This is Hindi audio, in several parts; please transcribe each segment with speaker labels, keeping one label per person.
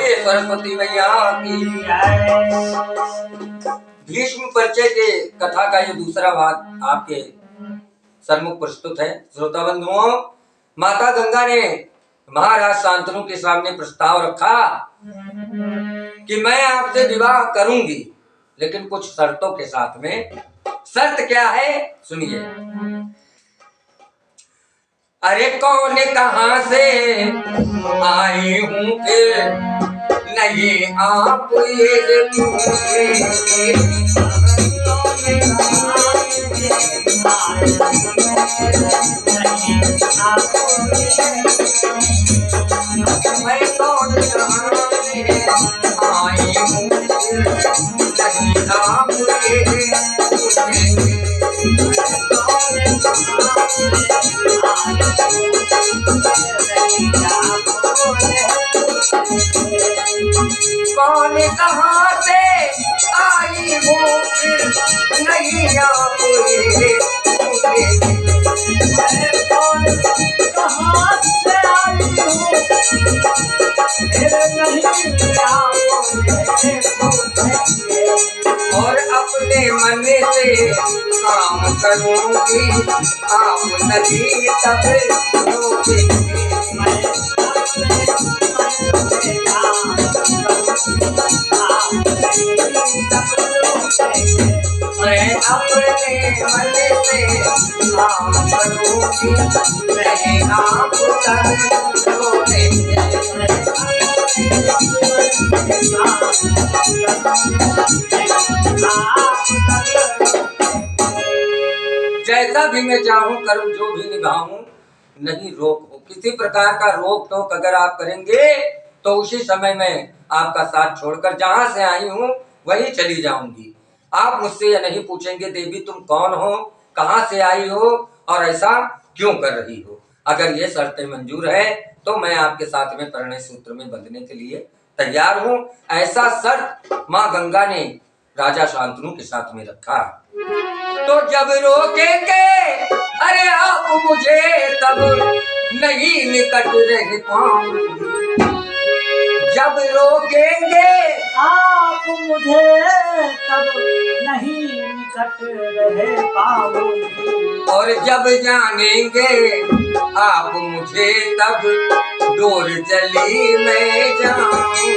Speaker 1: बोलिए सरस्वती मैया की। भीष्म परिचय के कथा का ये दूसरा भाग आपके सन्मुख प्रस्तुत है। श्रोता बंधुओं, माता गंगा ने महाराज शांतनु के सामने प्रस्ताव रखा कि मैं आपसे विवाह करूंगी, लेकिन कुछ शर्तों के साथ में। शर्त क्या है सुनिए। अरे कौन कहां से आई हूं फिर नहीं आप ये पूछे, मैं कौन कहां से आई हूं फिर नहीं आप ये पूछे। कौन कहां से आई हूँ नहीं आप ये कौन कहां से आई हूँ और अपने मन से काम करूंगी, आप नहीं तब रोकेंगे। मैं अपने मन से काम करूंगी, नहीं आप तब रोकेंगे। जैसा भी मैं चाहूं करूं, जो भी निभाऊं, नहीं रोक हो। किसी प्रकार का रोक टोक अगर आप करेंगे तो उसी समय में आपका साथ छोड़कर जहां से आई हूं वहीं चली जाऊंगी। आप मुझसे यह नहीं पूछेंगे देवी तुम कौन हो, कहां से आई हो और ऐसा क्यों कर रही हो। अगर ये शर्तें मंजूर है तो मैं आपके साथ में परिणय सूत्र में बंधने के लिए तैयार हूं। ऐसा शर्त माँ गंगा ने राजा शांतनु के साथ में रखा। तो जब रोकेंगे अरे आप मुझे तब नहीं निकट रह पाऊंगी। जब रोकेंगे
Speaker 2: आप मुझे तब नहीं निकट रह पाऊंगी।
Speaker 1: और जब जानेंगे आप मुझे तब डोर चली मैं जाऊंगी।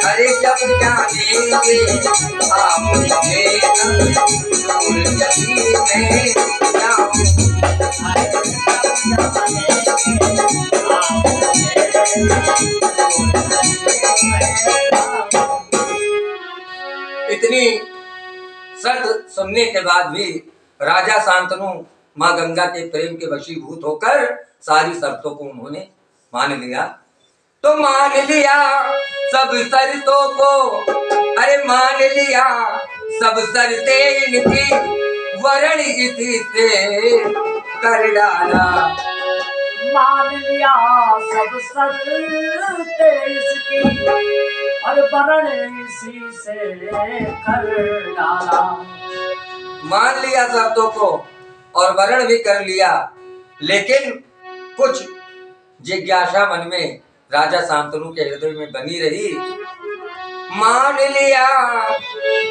Speaker 1: अरे जब जानेंगे आप मुझे दूर चली मैं जाऊंगी। इतनी शर्त सुनने के बाद भी राजा शांतनु माँ गंगा के प्रेम के वशीभूत होकर सारी शर्तों को उन्होंने मान लिया। तो मान लिया सब शर्तों को, अरे मान लिया सब शर्तें इनकी, वरण इसी से कर डाला।
Speaker 2: मान लिया सब शर्तें इसकी और वरण इसी से कर डाला।
Speaker 1: मान लिया शर्तों को और वरण भी कर लिया, लेकिन कुछ जिज्ञासा मन में राजा शांतनु के हृदय में बनी रही। मान लिया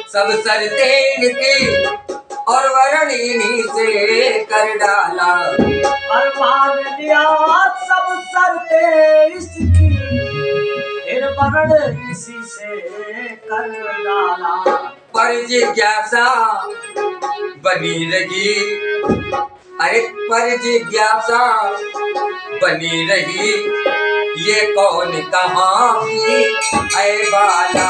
Speaker 1: सब शर्तें इनकी और वरण इन्हीं से कर डाला।
Speaker 2: और मान लिया सब शर्तें इसकी फिर वरण इसी से कर डाला।
Speaker 1: पर जिज्ञासा बनी रही, अरे पर जिज्ञासा बनी रही, ये कौन कहाँ की है वाला।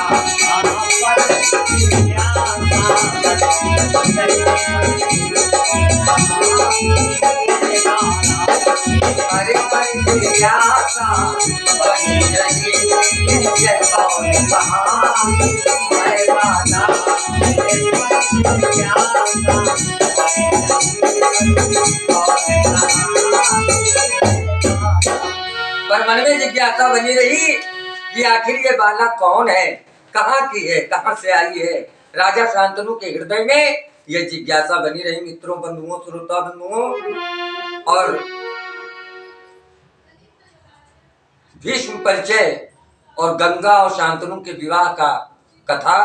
Speaker 1: अरे पर जिज्ञासा बनी रही, ये कौन कहाँ की है वाला। पर मन में जिज्ञासा बनी रही कि आखिर ये बालक कौन है, कहाँ की है, कहाँ से आई है। राजा शांतनु के हृदय में ये जिज्ञासा बनी रही। मित्रों, बंधुओं, श्रोता बंधुओं, और भीष्म परिचय और गंगा और शांतनु के विवाह का कथा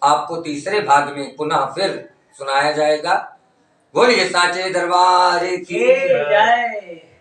Speaker 1: आपको तीसरे भाग में पुनः फिर सुनाया जाएगा। बोलिए साचे दरबार की
Speaker 2: जय।